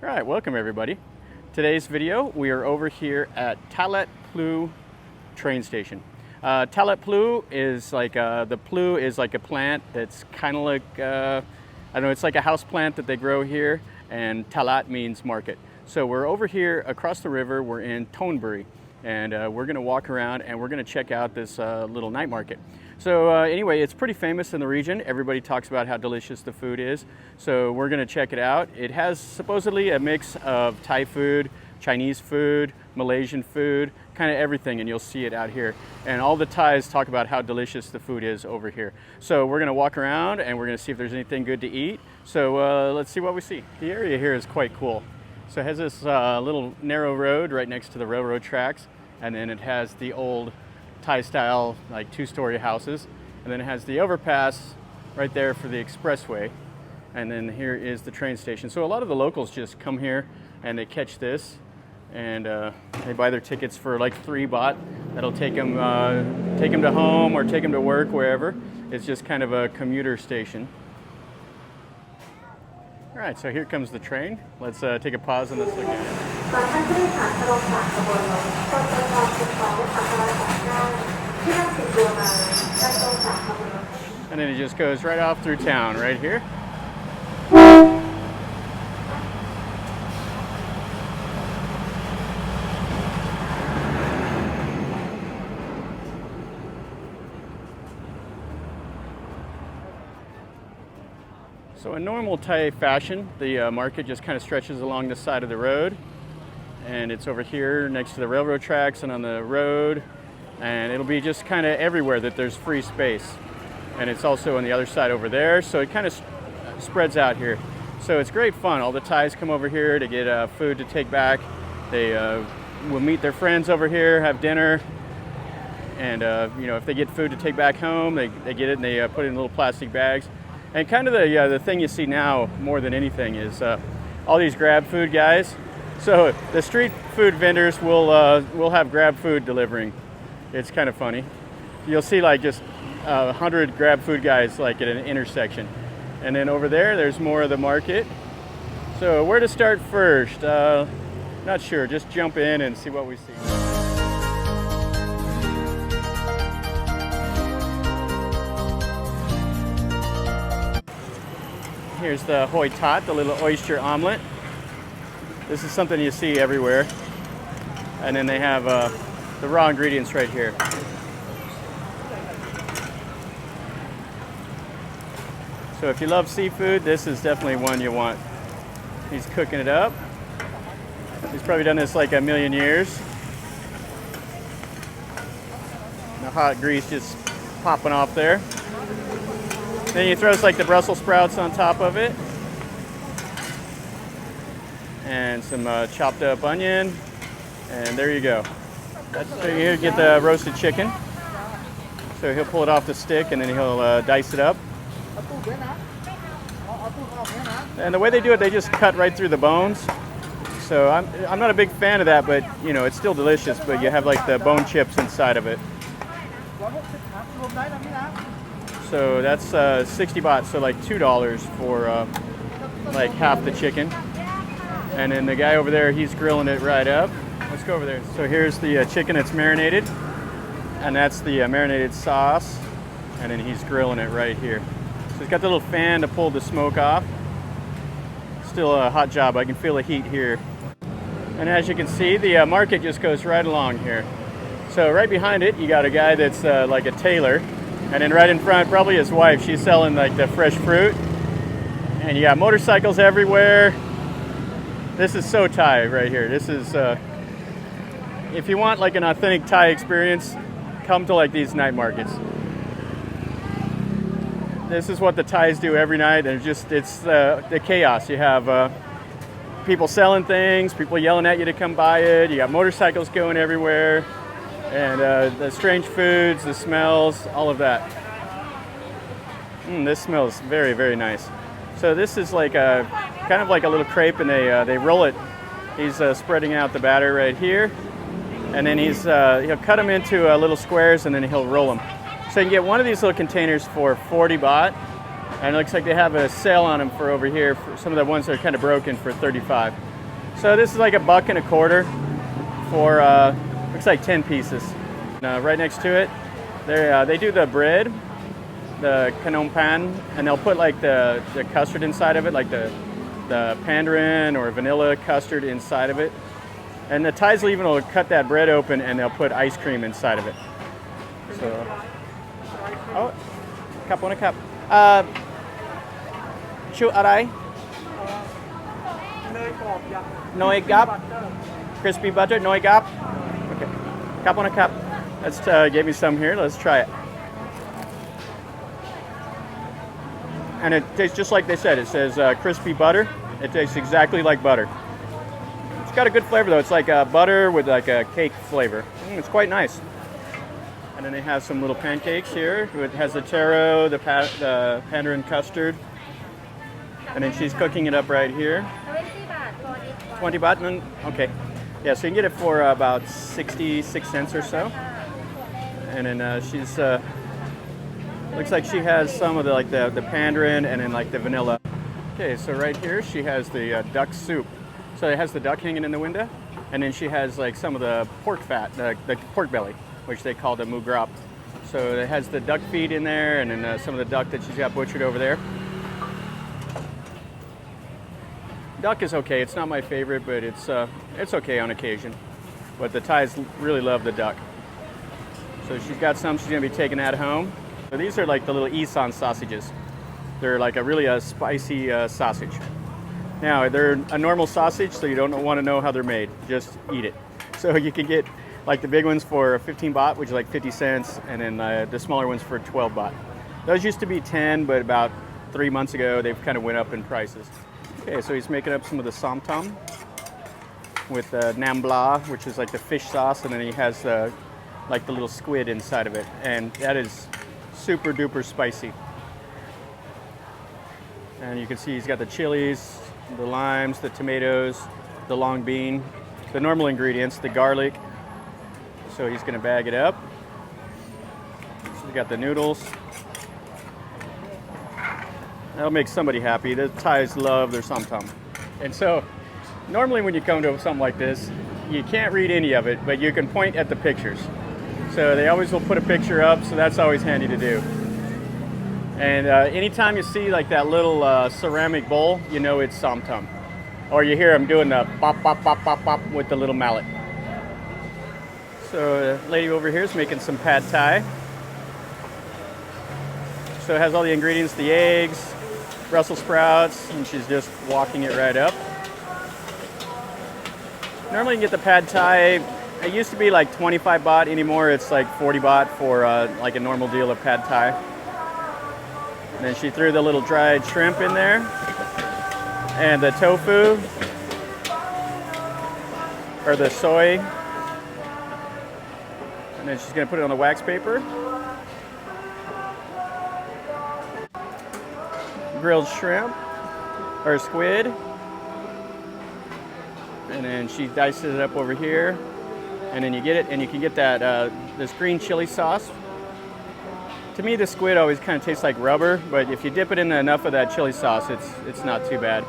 All right, welcome everybody. Today's video, we are over here at Talat Plu train station. Talat Plu is like, the plu is like a plant that's kind of like, I don't know, it's like a house plant that they grow here, and Talat means market. So we're over here across the river, we're in Thon Buri, and we're gonna walk around and we're gonna check out this little night market. So anyway, it's pretty famous in the region. Everybody talks about how delicious the food is. So we're gonna check it out. It has supposedly a mix of Thai food, Chinese food, Malaysian food, kind of everything, and you'll see it out here. And all the Thais talk about how delicious the food is over here. So we're gonna walk around and we're gonna see if there's anything good to eat. So let's see what we see. The area here is quite cool. So it has this little narrow road right next to the railroad tracks, and then it has the old Thai style, like two-story houses, and then it has the overpass right there for the expressway, and then here is the train station. So a lot of the locals just come here and they catch this, and they buy their tickets for like 3 baht. That'll take them to home or take them to work, wherever. It's just kind of a commuter station. All right, so here comes the train. Let's take a pause and let's look at it. And then it just goes right off through town right here. So in normal Thai fashion, the market just kind of stretches along the side of the road, and it's over here next to the railroad tracks and on the road, and it'll be just kind of everywhere that there's free space. And it's also on the other side over there, so it kind of spreads out here. So it's great fun. All the Thais come over here to get food to take back. They will meet their friends over here, have dinner, and you know, if they get food to take back home, they get it and they put it in little plastic bags. And kind of the thing you see now more than anything is all these grab food guys. So the street food vendors will have grab food delivering. It's kind of funny. You'll see like just 100 grab food guys like at an intersection. And then over there, there's more of the market. So where to start first? Not sure, just jump in and see what we see. Here's the hoi tat, the little oyster omelet. This is something you see everywhere. And then they have the raw ingredients right here. So if you love seafood, this is definitely one you want. He's cooking it up. He's probably done this like a million years. The hot grease just popping off there. Then he throws like the Brussels sprouts on top of it. And some chopped up onion. And there you go. So you get the roasted chicken. So he'll pull it off the stick and then he'll dice it up. And the way they do it, they just cut right through the bones. So I'm not a big fan of that, but you know, it's still delicious, but you have like the bone chips inside of it. So that's 60 baht, so like $2 for like half the chicken. And then the guy over there, he's grilling it right up. Let's go over there. So here's the chicken that's marinated, and that's the marinated sauce. And then he's grilling it right here. So he's got the little fan to pull the smoke off. Still a hot job, I can feel the heat here. And as you can see, the market just goes right along here. So right behind it, you got a guy that's like a tailor. And then right in front, probably his wife, she's selling like the fresh fruit. And you got motorcycles everywhere. This is so Thai right here. This is, if you want like an authentic Thai experience, come to like these night markets. This is what the Thais do every night, and it's the chaos. You have people selling things, people yelling at you to come buy it. You got motorcycles going everywhere. And the strange foods, the smells, all of that. This smells very, very nice. So this is like a kind of like a little crepe, and they roll it. He's spreading out the batter right here, and then he'll cut them into little squares, and then he'll roll them. So you can get one of these little containers for 40 baht, and it looks like they have a sale on them for over here for some of the ones that are kind of broken for 35. So this is like $1.25 for looks like 10 pieces. Right next to it, they do the bread, the kanom pan, and they'll put like the custard inside of it, like the pandarin or vanilla custard inside of it. And the Thais even will cut that bread open and they'll put ice cream inside of it. So, oh, cup on a cup. Chu arai? Noi gap? Crispy butter, noi gap? Okay, cup on a cup. Let's give me some here. Let's try it. And it tastes just like they said. It says crispy butter. It tastes exactly like butter. It's got a good flavor though. It's like butter with like a cake flavor. It's quite nice. And then they have some little pancakes here. It has the taro, the pandarin custard. And then she's cooking it up right here. 20 baht? Okay. Yeah, so you can get it for about 66 cents or so. And then she's, looks like she has some of the pandarin and then like the vanilla. Okay, so right here she has the duck soup. So it has the duck hanging in the window. And then she has like some of the pork fat, the pork belly, which they call the mu grap. So it has the duck feet in there and then some of the duck that she's got butchered over there. Duck is okay. It's not my favorite, but it's okay on occasion. But the Thais really love the duck. So she's got some. She's gonna be taking that home. So these are like the little isan sausages. They're like a spicy sausage. Now they're a normal sausage, so you don't want to know how they're made. Just eat it. So you can get like the big ones for 15 baht, which is like 50 cents, and then the smaller ones for 12 baht. Those used to be 10, but about 3 months ago they've kind of went up in prices. Okay, so he's making up some of the som tam with nam bla, which is like the fish sauce, and then he has like the little squid inside of it, and that is super duper spicy. And you can see he's got the chilies, the limes, the tomatoes, the long bean, the normal ingredients, the garlic. So he's gonna bag it up. So we got the noodles. That'll make somebody happy. The Thais love their som tam. And so, normally when you come to something like this, you can't read any of it, but you can point at the pictures. So they always will put a picture up, so that's always handy to do. And anytime you see like that little ceramic bowl, you know it's som tam. Or you hear them doing the pop, pop, pop, pop, pop with the little mallet. So the lady over here is making some pad thai. So it has all the ingredients, the eggs, Brussels sprouts, and she's just walking it right up. Normally you can get the pad thai, it used to be like 25 baht, anymore it's like 40 baht for like a normal deal of pad thai. And then she threw the little dried shrimp in there, and the tofu, or the soy, and then she's gonna put it on the wax paper. Grilled shrimp or squid, and then she dices it up over here, and then you get it, and you can get that this green chili sauce. To me, the squid always kind of tastes like rubber, but if you dip it in enough of that chili sauce, it's not too bad.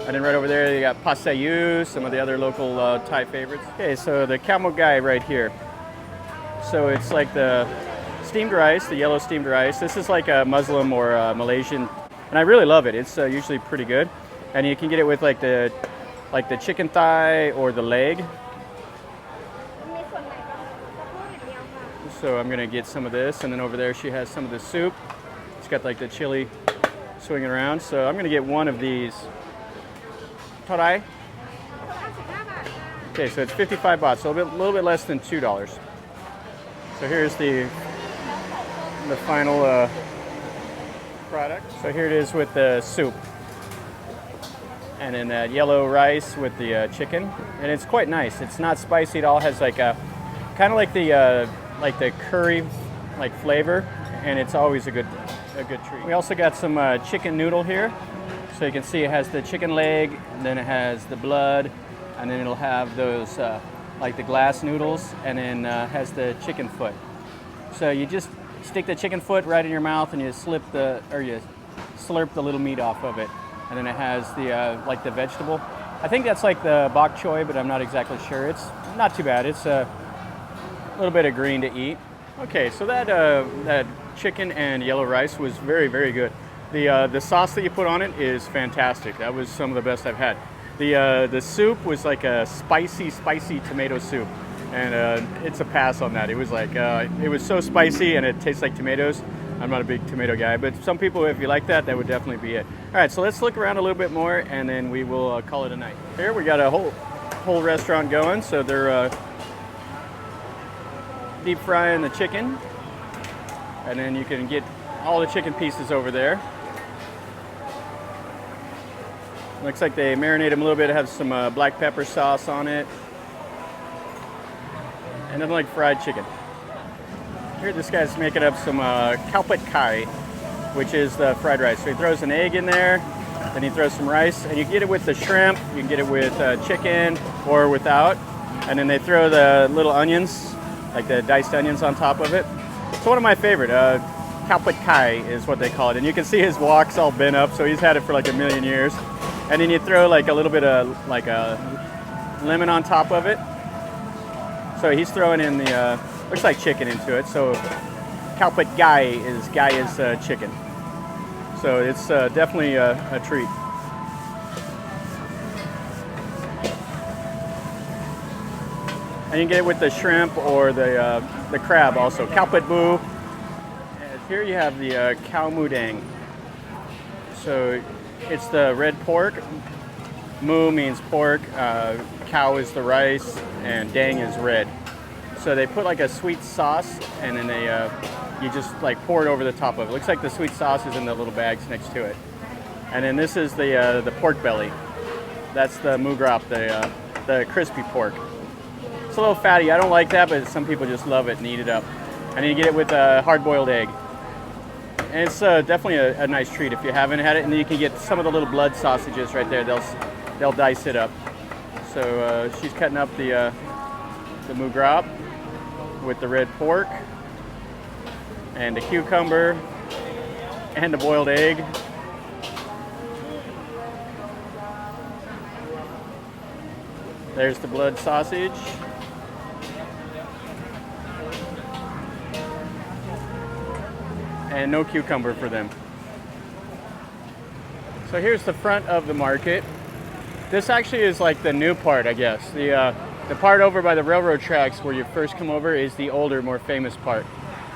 And then right over there, you got pasayu, some of the other local Thai favorites. Okay, so the khao gai right here. So it's like the steamed rice, the yellow steamed rice. This is like a Muslim or Malaysian. And I really love it. It's usually pretty good. And you can get it with like the chicken thigh or the leg. So I'm gonna get some of this, and then over there she has some of the soup. It's got like the chili swinging around. So I'm gonna get one of these. Tarai? Okay, so it's 55 baht, so a little bit less than $2. So here's the final product. So here it is with the soup, and then that yellow rice with the chicken, and it's quite nice. It's not spicy at all. It has like a kind of like the curry like flavor, and it's always a good treat. We also got some chicken noodle here, so you can see it has the chicken leg, and then it has the blood, and then it'll have those like the glass noodles, and then has the chicken foot. So you just stick the chicken foot right in your mouth, and you slurp the little meat off of it, and then it has the like the vegetable I think that's like the bok choy, but I'm not exactly sure. It's not too bad. It's a little bit of green to eat. Okay, so that chicken and yellow rice was very, very good. The sauce that you put on it is fantastic. That was some of the best I've had. The soup was like a spicy tomato soup, and it's a pass on that. It was like it was so spicy and it tastes like tomatoes. I'm not a big tomato guy, but some people, if you like that, that would definitely be it. All right, so let's look around a little bit more, and then we will call it a night. Here we got a whole restaurant going, so they're deep frying the chicken, and then you can get all the chicken pieces over there. Looks like they marinate them a little bit, have some black pepper sauce on it, and nothing like fried chicken. Here this guy's making up some kalpat kai, which is the fried rice. So he throws an egg in there, then he throws some rice, and you can get it with the shrimp, you can get it with chicken or without, and then they throw the little onions, like the diced onions on top of it. It's one of my favorite. Kalpat kai is what they call it, and you can see his wok's all bent up, so he's had it for like a million years. And then you throw like a little bit of like a lemon on top of it. So he's throwing in the looks like chicken into it. So kalpat gai is chicken. So it's definitely a treat. And you can get it with the shrimp or the crab also. Kalpat bu. And here you have the cow mudang. So it's the red pork. Mu means pork. Cow is the rice, and dang is red. So they put like a sweet sauce, and then they you just like pour it over the top of it. Looks like the sweet sauce is in the little bags next to it. And then this is the pork belly. That's the mu grap, the crispy pork. It's a little fatty. I don't like that, but some people just love it and eat it up. And then you get it with a hard-boiled egg. And it's definitely a nice treat if you haven't had it. And you can get some of the little blood sausages right there. They'll dice it up. So she's cutting up the mu grap with the red pork and the cucumber and the boiled egg. There's the blood sausage. And no cucumber for them. So here's the front of the market. This actually is like the new part, I guess. The part over by the railroad tracks where you first come over is the older, more famous part.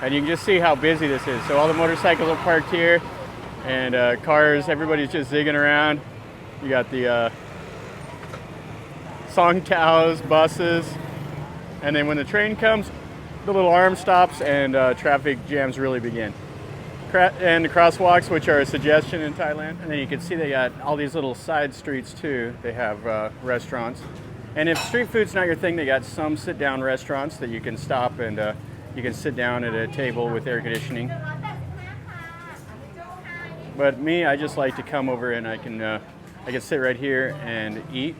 And you can just see how busy this is. So all the motorcycles are parked here, and cars, everybody's just zigging around. You got the song cows, buses, and then when the train comes, the little arm stops and traffic jams really begin. And the crosswalks, which are a suggestion in Thailand. And then you can see they got all these little side streets too. They have restaurants. And if street food's not your thing, they got some sit-down restaurants that you can stop and you can sit down at a table with air conditioning. But me, I just like to come over and I can sit right here and eat.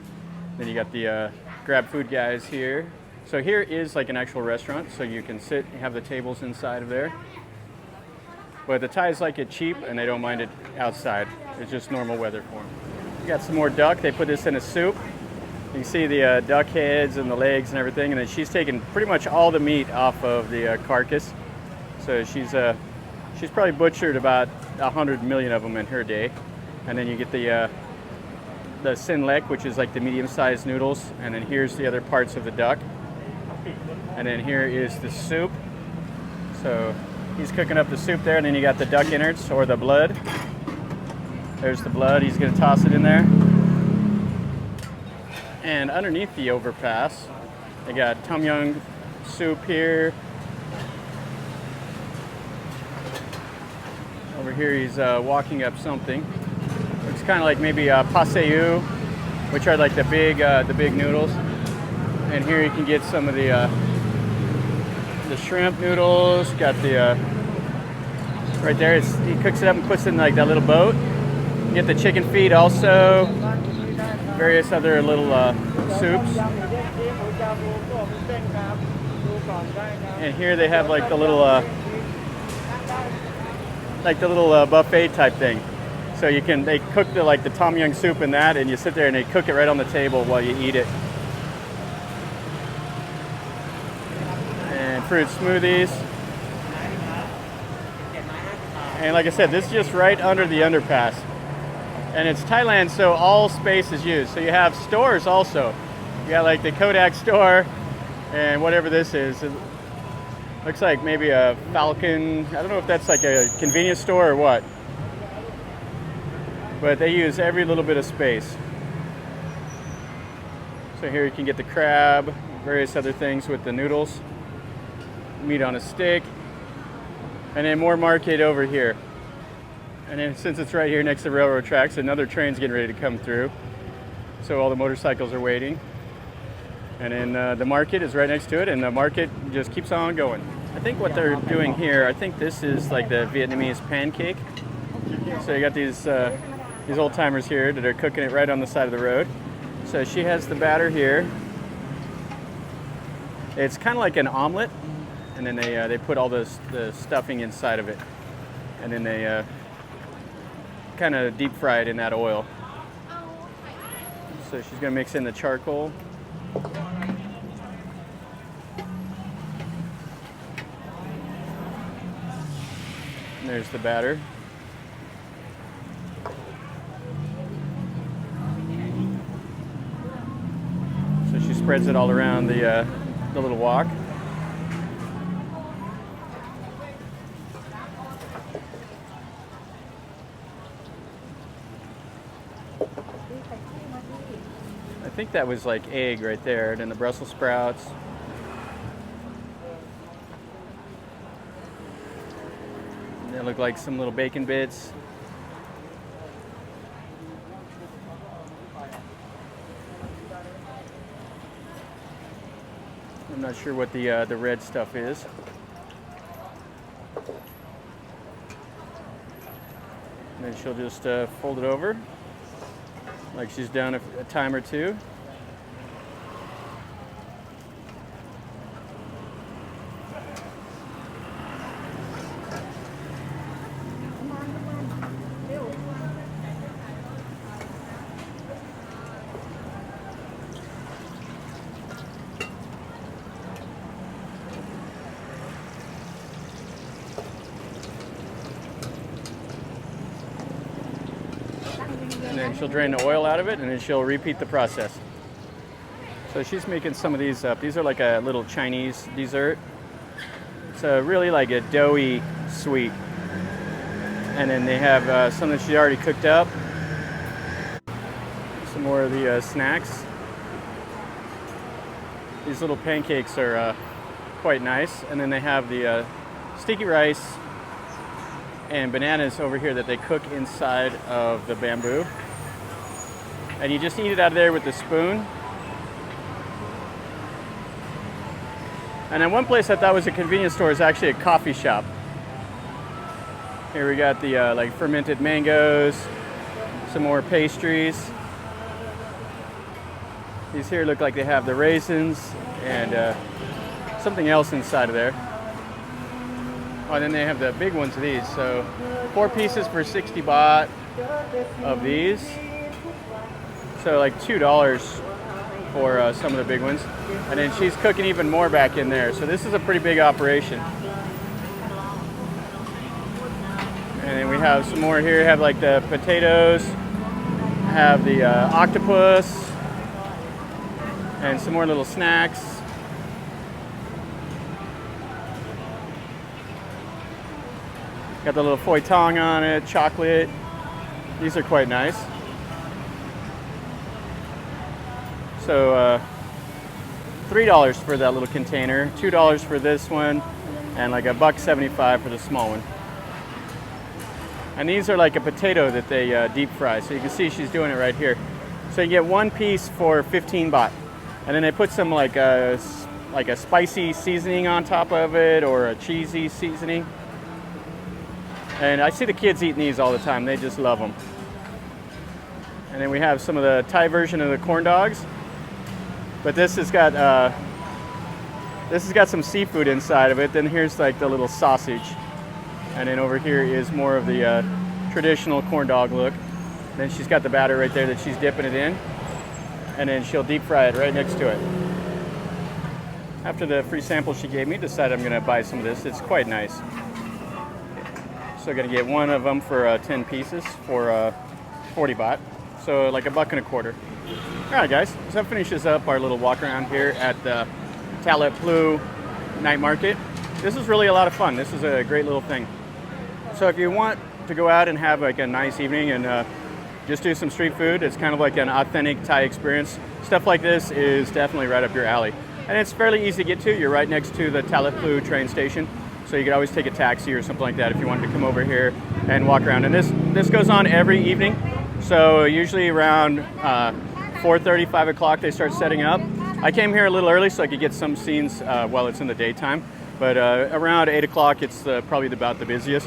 Then you got the grab food guys here. So here is like an actual restaurant, so you can sit and have the tables inside of there. But the Thais like it cheap, and they don't mind it outside. It's just normal weather for them. You got some more duck. They put this in a soup. You can see the duck heads and the legs and everything, and then she's taken pretty much all the meat off of the carcass. So she's probably butchered about 100 million of them in her day. And then you get the sin lek, which is like the medium-sized noodles, and then here's the other parts of the duck. And then here is the soup. So he's cooking up the soup there, and then you got the duck innards or the blood. There's the blood. He's going to toss it in there. And underneath the overpass, they got tom yum soup here. Over here, he's walking up something. Looks kind of like maybe passeyu, which are like the big noodles. And here you can get some of the shrimp noodles. Got the right there. He cooks it up and puts it in like that little boat. You get the chicken feet also. Various other little soups. And here they have like the little buffet type thing. So So they cook the tom yum soup in that, and you sit there and they cook it right on the table while you eat it. And fruit smoothies. And like I said, this is just right under the underpass. And it's Thailand, so all space is used. So you have stores also. You got like the Kodak store and whatever this is. It looks like maybe a Falcon. I don't know if that's like a convenience store or what. But they use every little bit of space. So here you can get the crab, various other things with the noodles, meat on a stick, and then more market over here. And then since it's right here next to the railroad tracks, another train's getting ready to come through. So all the motorcycles are waiting. And then the market is right next to it, and the market just keeps on going. I think what they're doing here, I think this is like the Vietnamese pancake. So you got these old timers here that are cooking it right on the side of the road. So she has the batter here. It's kind of like an omelet, and then they put all the stuffing inside of it, and then they kind of deep fry it in that oil. So she's gonna mix in the charcoal. And there's the batter. So she spreads it all around the little wok. I think that was like egg right there, and then the Brussels sprouts. And they look like some little bacon bits. I'm not sure what the red stuff is. And then she'll just fold it over, like she's done a time or two. And then she'll drain the oil out of it, and then she'll repeat the process. So she's making some of these up. These are like a little Chinese dessert. It's really like a doughy sweet. And then they have some that she already cooked up. Some more of the snacks. These little pancakes are quite nice. And then they have the sticky rice and bananas over here that they cook inside of the bamboo. And you just eat it out of there with the spoon. And then one place I thought was a convenience store is actually a coffee shop. Here we got the like fermented mangoes, some more pastries. These here look like they have the raisins and something else inside of there. Oh, and then they have the big ones of these. So 4 pieces for 60 baht of these. So like $2 for some of the big ones. And then she's cooking even more back in there. So this is a pretty big operation. And then we have some more here. We have like the potatoes, have the octopus, and some more little snacks. Got the little foie tong on it, chocolate. These are quite nice. So $3 for that little container, $2 for this one, and like $1.75 for the small one. And these are like a potato that they deep fry. So you can see she's doing it right here. So you get 1 piece for 15 baht. And then they put some like a spicy seasoning on top of it, or a cheesy seasoning. And I see the kids eating these all the time. They just love them. And then we have some of the Thai version of the corn dogs. But this has got some seafood inside of it. Then here's like the little sausage. And then over here is more of the traditional corn dog look. Then she's got the batter right there that she's dipping it in, and then she'll deep fry it right next to it. After the free sample she gave me, decided I'm gonna buy some of this. It's quite nice. So I'm gonna get one of them for 10 pieces for 40 baht. So like $1.25. All right, guys, so that finishes up our little walk around here at the Talat Plu night market. This is really a lot of fun. This is a great little thing. So if you want to go out and have like a nice evening and just do some street food, it's kind of like an authentic Thai experience. Stuff like this is definitely right up your alley. And it's fairly easy to get to. You're right next to the Talat Plu train station. So you could always take a taxi or something like that if you wanted to come over here and walk around. And this goes on every evening. So usually around 4:30, 5 o'clock they start setting up. I came here a little early so I could get some scenes while it's in the daytime. But around 8 o'clock it's probably about the busiest.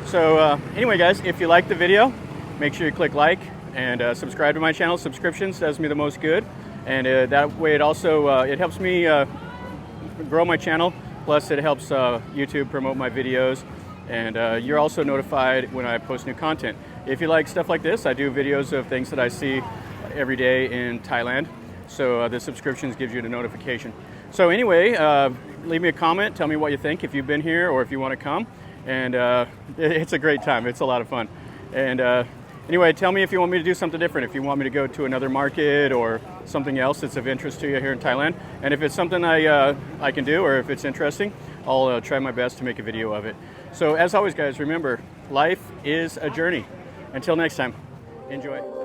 So anyway, guys, if you like the video, make sure you click like and subscribe to my channel. Subscriptions does me the most good. And that way it also it helps me grow my channel. Plus it helps YouTube promote my videos. And you're also notified when I post new content. If you like stuff like this, I do videos of things that I see every day in Thailand. So the subscriptions gives you the notification. So anyway, leave me a comment. Tell me what you think if you've been here or if you want to come. And it's a great time. It's a lot of fun. And anyway, tell me if you want me to do something different. If you want me to go to another market or something else that's of interest to you here in Thailand. And if it's something I can do or if it's interesting, I'll try my best to make a video of it. So as always, guys, remember, life is a journey. Until next time, enjoy.